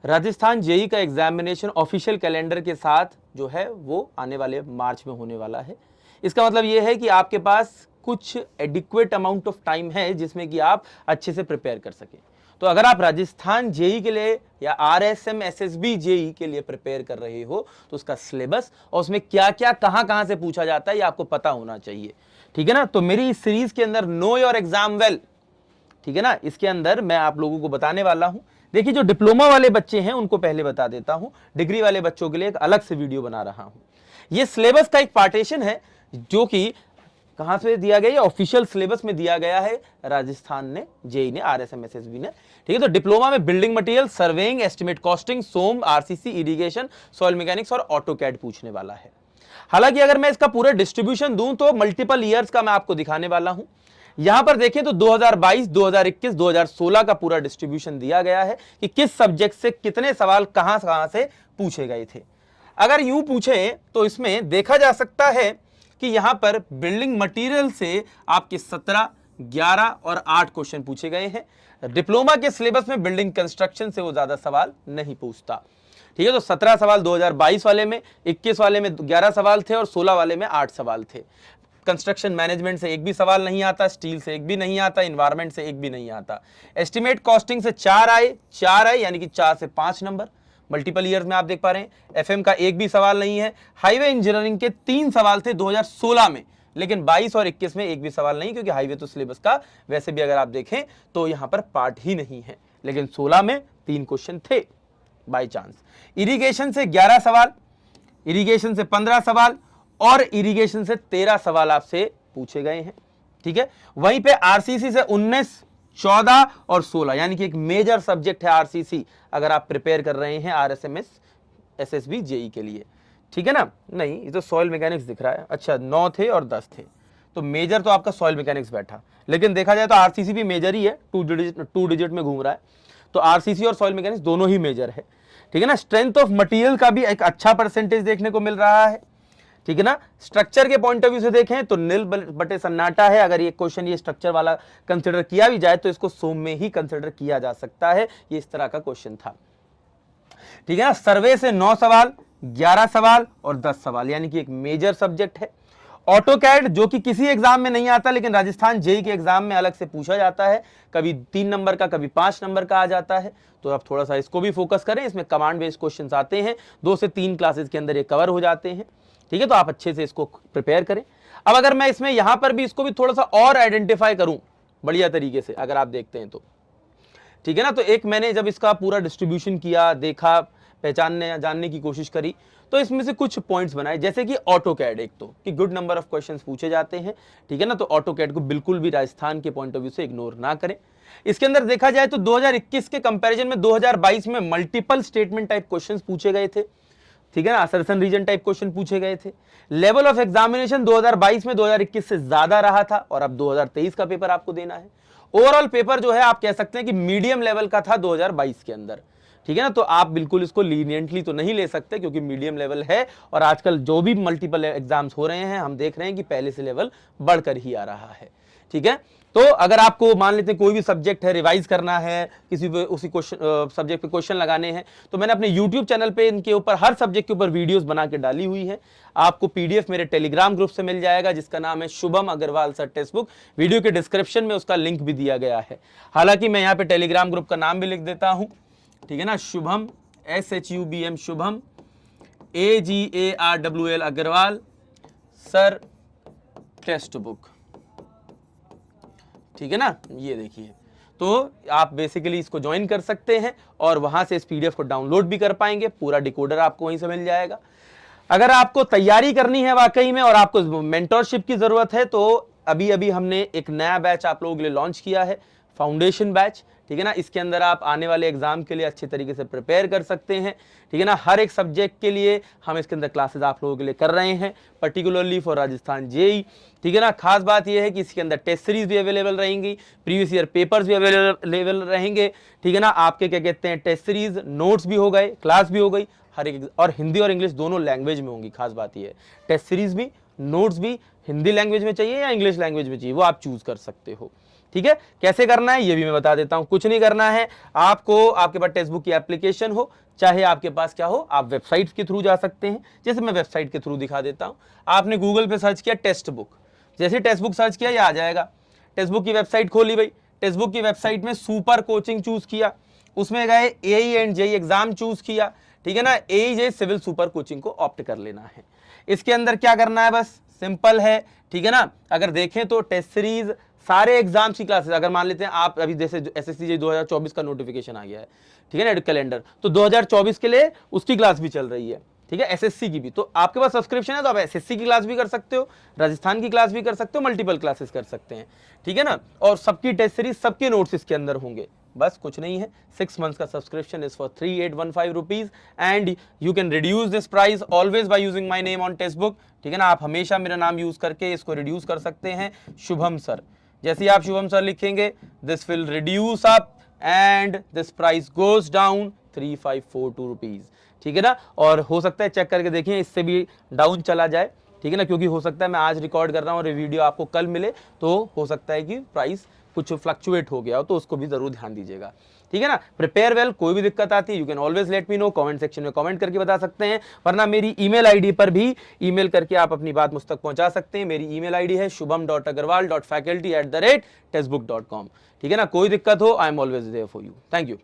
Rajasthan JEE का examination official calendar के साथ जो है वो आने वाले मार्च में होने वाला है। इसका मतलब ये है कि आपके पास कुछ एडिक्वेट अमाउंट ऑफ टाइम है जिसमें कि आप अच्छे से प्रिपेयर कर सकें। तो अगर आप राजस्थान जेई के लिए या आरएसएम एसएसबी जेई के लिए प्रिपेयर कर रहे हो तो उसका सिलेबस और उसमें क्या क्या कहां से पूछा जाता है ये आपको पता होना चाहिए। ठीक है ना। तो मेरी इस सीरीज के अंदर नो योर एग्जाम वेल, ठीक है ना, इसके अंदर मैं आप लोगों को बताने वाला हूं। देखिए जो डिप्लोमा वाले बच्चे हैं उनको पहले बता देता हूं, डिग्री वाले बच्चों के लिए एक अलग से वीडियो बना रहा हूं। ये सिलेबस का एक पार्टीशन है जो कि कहां से दिया गया है, ऑफिशियल सिलेबस में दिया गया है राजस्थान ने, जेई ने, आरएसएम एसएसबी ने। ठीक है। तो डिप्लोमा में building material, surveying, estimate costing, SOM, RCC, irrigation, soil mechanics और ऑटोकैड पूछने वाला है। हालांकि अगर मैं इसका पूरा डिस्ट्रीब्यूशन दूं तो मल्टीपल ईयर्स का मैं आपको दिखाने वाला हूं। यहां पर देखें तो 2022, 2021, 2016 का पूरा डिस्ट्रीब्यूशन दिया गया है कि किस सब्जेक्ट से कितने सवाल कहां से पूछे गए थे। अगर यूं पूछे तो इसमें देखा जा सकता है कि यहां पर बिल्डिंग मटेरियल से आपके 17, 11 और 8 क्वेश्चन पूछे गए हैं। डिप्लोमा के सिलेबस में बिल्डिंग कंस्ट्रक्शन से वो ज्यादा सवाल नहीं पूछता। ठीक है। तो 17 सवाल 2022 वाले में, 21 वाले में 11 सवाल थे और 16 वाले में 8 सवाल थे। कंस्ट्रक्शन मैनेजमेंट से एक भी सवाल नहीं आता, स्टील से एक भी नहीं आता, इन्वायरमेंट से एक भी नहीं आता। एस्टिमेट कॉस्टिंग से 4 आए यानी कि 4 से 5 नंबर। मल्टीपल ईयर्स में आप देख पा रहे हैं एफएम का एक भी सवाल नहीं है। हाईवे इंजीनियरिंग के 3 सवाल थे 2016 में, लेकिन 22 और 21 में एक भी सवाल नहीं, क्योंकि हाईवे तो सिलेबस का वैसे भी अगर आप देखें तो यहां पर पार्ट ही नहीं है, लेकिन 16 में 3 क्वेश्चन थे बाय चांस। इरिगेशन से 11 सवाल, इरिगेशन से 15 सवाल और इरिगेशन से 13 सवाल आपसे पूछे गए हैं। ठीक है। वहीं पे आरसीसी से 19, 14 और 16, यानी कि एक मेजर सब्जेक्ट है आरसीसी अगर आप प्रिपेयर कर रहे हैं आरएसएमएस एसएसबी जेई के लिए। ठीक है ना। नहीं, ये तो सॉइल मैकेनिक्स दिख रहा है। अच्छा, 9 थे और 10 थे, तो मेजर तो आपका सॉइल मैकेनिक्स बैठा, लेकिन देखा जाए तो आरसीसी भी मेजर ही है, 2 डिजिट में घूम रहा है। तो आरसीसी और सॉइल मैकेनिक्स दोनों ही मेजर है। ठीक है ना। स्ट्रेंथ ऑफ मटेरियल का भी एक अच्छा परसेंटेज देखने को मिल रहा है। ठीक है ना। स्ट्रक्चर के पॉइंट ऑफ व्यू से देखें तो नील बटे सन्नाटा है। अगर ये क्वेश्चन ये स्ट्रक्चर वाला कंसिडर किया भी जाए तो इसको सोम में ही कंसिडर किया जा सकता है, ये इस तरह का क्वेश्चन था। ठीक है ना। सर्वे से 9 सवाल, 11 सवाल और 10 सवाल, यानी कि एक मेजर सब्जेक्ट है। ऑटोकैड जो कि किसी एग्जाम में नहीं आता, लेकिन राजस्थान जेई के एग्जाम में अलग से पूछा जाता है, कभी 3 नंबर का, कभी 5 नंबर का आ जाता है। तो आप थोड़ा सा इसको भी फोकस करें, इसमें कमांड बेस्ड क्वेश्चंस आते हैं, 2 से 3 क्लासेस के अंदर ये कवर हो जाते हैं। ठीक है। तो आप अच्छे से इसको प्रिपेयर करें। अब अगर मैं इसमें यहां पर भी इसको भी थोड़ा सा और आइडेंटिफाई करूं बढ़िया तरीके से, अगर आप देखते हैं तो, ठीक है ना। तो एक मैंने जब इसका पूरा डिस्ट्रीब्यूशन किया, देखा, पहचानने जानने की कोशिश करी, तो इसमें से कुछ पॉइंट्स बनाए, जैसे कि ऑटोकैड, एक तो कि गुड नंबर ऑफ क्वेश्चंस पूछे जाते हैं। ठीक है ना। तो ऑटोकैड को बिल्कुल भी राजस्थान के पॉइंट ऑफ व्यू से इग्नोर ना करें। इसके अंदर देखा जाए तो 2021 के कंपैरिजन में 2022 में मल्टीपल स्टेटमेंट टाइप क्वेश्चंस पूछे गए थे। ठीक है ना। असर्शन रीजन टाइप क्वेश्चन पूछे गए थे। लेवल ऑफ एग्जामिनेशन 2022 में 2021 से ज्यादा रहा था, और अब 2023 का पेपर आपको देना है। ओवरऑल पेपर जो है आप कह सकते हैं कि मीडियम लेवल का था 2022 के अंदर। ठीक है ना। तो आप बिल्कुल इसको लीनियंटली तो नहीं ले सकते, क्योंकि मीडियम लेवल है, और आजकल जो भी मल्टीपल एग्जाम्स हो रहे हैं हम देख रहे हैं कि पहले से लेवल बढ़कर ही आ रहा है। ठीक है। तो अगर आपको मान लेते हैं कोई भी सब्जेक्ट है, रिवाइज करना है, किसी पे उसी क्वेश्चन सब्जेक्ट पे क्वेश्चन लगाने हैं, तो मैंने अपने यूट्यूब चैनल पे इनके ऊपर हर सब्जेक्ट के ऊपर वीडियोस बना के डाली हुई है। आपको पीडीएफ मेरे टेलीग्राम ग्रुप से मिल जाएगा, जिसका नाम है Shubham Agarwal sir text book. Video के डिस्क्रिप्शन में उसका लिंक भी दिया गया है। हालांकि मैं यहाँ पे टेलीग्राम ग्रुप का नाम भी लिख देता हूँ। ठीक है ना। Shubham, SHUBM, Shubham, AGARWL Agarwal sir text book. ठीक है ना। ये देखिए, तो आप बेसिकली इसको ज्वाइन कर सकते हैं और वहां से इस पीडीएफ को डाउनलोड भी कर पाएंगे। पूरा डिकोडर आपको वहीं से मिल जाएगा। अगर आपको तैयारी करनी है वाकई में और आपको मेंटरशिप की जरूरत है, तो अभी अभी हमने एक नया बैच आप लोगों के लिए लॉन्च किया है, फाउंडेशन बैच। ठीक है ना। इसके अंदर आप आने वाले एग्जाम के लिए अच्छे तरीके से प्रिपेयर कर सकते हैं। ठीक है ना। हर एक सब्जेक्ट के लिए हम इसके अंदर क्लासेस आप लोगों के लिए कर रहे हैं, पर्टिकुलरली फॉर राजस्थान जेई। ठीक है ना। खास बात यह है कि इसके अंदर टेस्ट सीरीज भी अवेलेबल रहेंगी, प्रीवियस ईयर पेपर्स भी अवेलेबल रहेंगे। ठीक है ना। आपके क्या कहते हैं, टेस्ट सीरीज, नोट्स भी हो गए, क्लास भी हो गई, हर एक, और हिंदी और इंग्लिश दोनों लैंग्वेज में होंगी। खास बात यह है, टेस्ट सीरीज भी, नोट्स भी हिंदी लैंग्वेज में चाहिए या इंग्लिश लैंग्वेज में चाहिए, वो आप चूज कर सकते हो। ठीक है, कैसे करना है ये भी मैं बता देता हूं। कुछ नहीं करना है आपको, आपके पास टेक्स्ट बुक की एप्लीकेशन हो, चाहे आपके पास क्या हो, आप वेबसाइट के थ्रू जा सकते हैं। जैसे मैं वेबसाइट के थ्रू दिखा देता हूं। आपने गूगल पे सर्च किया टेक्स्ट बुक, जैसे टेक्स्ट बुक सर्च किया ये आ जाएगा। टेक्स्ट बुक की वेबसाइट खोली भाई, टेक्स्ट बुक की वेबसाइट में सुपर कोचिंग चूज किया, उसमें गए एई एंड जेई एग्जाम चूज किया, ठीक है ना। एई जेई सिविल सुपर कोचिंग को ऑप्ट कर लेना है। इसके अंदर क्या करना है, बस सिंपल है, ठीक है ना। अगर देखें तो टेस्ट सीरीज सारे एग्जाम्स की क्लासेस, अगर मान लेते हैं आप अभी जैसे एसएससी 2024 का नोटिफिकेशन आ गया है, ठीक है ना, कैलेंडर, तो 2024 के लिए उसकी क्लास भी चल रही है, ठीक है, एसएससी की भी। तो आपके पास सब्सक्रिप्शन है तो आप एसएससी की क्लास भी कर सकते हो, राजस्थान की क्लास भी कर सकते हो, मल्टीपल क्लासेस कर सकते हैं, ठीक है ना। और सबकी टेस्ट सीरीज, सबके नोट्स इसके अंदर होंगे, बस कुछ नहीं है। 6 मंथ्स का subscription is for 3815 rupees and you can reduce this price always by using my name on text book, ठीक है ना। आप हमेशा मेरा नाम यूज करके इसको रिड्यूस कर सकते हैं, शुभम सर। जैसे ही आप शुभम सर लिखेंगे, this will reduce up and this price goes down 3542 rupees, ठीक है ना। और हो सकता है चेक करके देखिए इससे भी डाउन चला जाए, ठीक है ना, क्योंकि हो सकता है मैं आज रिकॉर्ड कर रहा हूँ और वीडियो आपको कल मिले, तो हो सकता है कि प्राइस कुछ फ्लक्चुएट हो गया हो, तो उसको भी जरूर ध्यान दीजिएगा, ठीक है ना। प्रिपेयर वेल, कोई भी दिक्कत आती है you can always let me know, comment section में कमेंट करके बता सकते हैं, वरना मेरी ईमेल आईडी पर भी ईमेल करके आप अपनी बात मुझ तक पहुंचा सकते हैं। मेरी ईमेल आईडी है shubham.agarwal.faculty@textbook.com, ठीक है ना। कोई दिक्कत हो I am always there for you. Thank you.